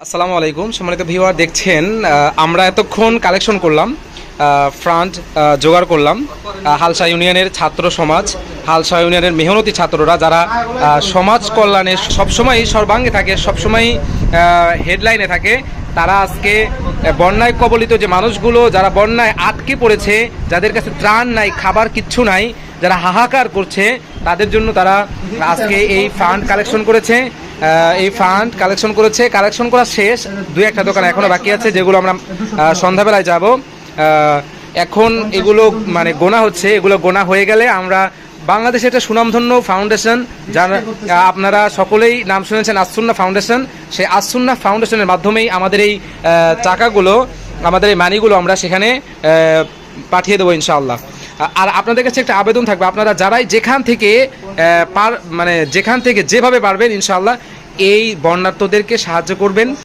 আসসালামু আলাইকুম সম্মানিত ভিউয়ার, দেখছেন আমরা এতক্ষণ কালেকশন করলাম, ফান্ড জোগাড় করলাম হালসা ইউনিয়নের ছাত্র সমাজ, হালসা ইউনিয়নের মেহনতি ছাত্ররা যারা সমাজ কল্যাণে সবসময় সর্বাঙ্গে থাকে, সবসময় হেডলাইনে থাকে। তারা আজকে বন্যায় কবলিত যে মানুষগুলো যারা বন্যায় আটকে পড়েছে, যাদের কাছে ত্রাণ নাই, খাবার কিচ্ছু নাই, যারা হাহাকার করছে, তাদের জন্য তারা আজকে এই ফান্ড কালেকশন করেছে। এই ফান্ড কালেকশন করা শেষ, দুই একটা দোকান এখনো বাকি আছে যেগুলো আমরা সন্ধ্যাবেলায় যাব। এখন এগুলো মানে গোনা হচ্ছে, এগুলো গোনা হয়ে গেলে আমরা বাংলাদেশে একটা সুনামধন্য ফাউন্ডেশন, যার আপনারা সকলেই নাম শুনেছেন, আসসুন্নাহ ফাউন্ডেশন। সেই আসসুন্নাহ ফাউন্ডেশনের মাধ্যমেই আমাদের এই টাকাগুলো, আমাদের এই মানিগুলো আমরা সেখানে পাঠিয়ে দেবো ইনশাআল্লাহ। আর আপনাদের কাছে একটা আবেদন থাকবে, আপনারা যারাই যেখান থেকে যেভাবে পারবেন ইনশাআল্লাহ এই বন্যার্তদেরকে সাহায্য করবেন।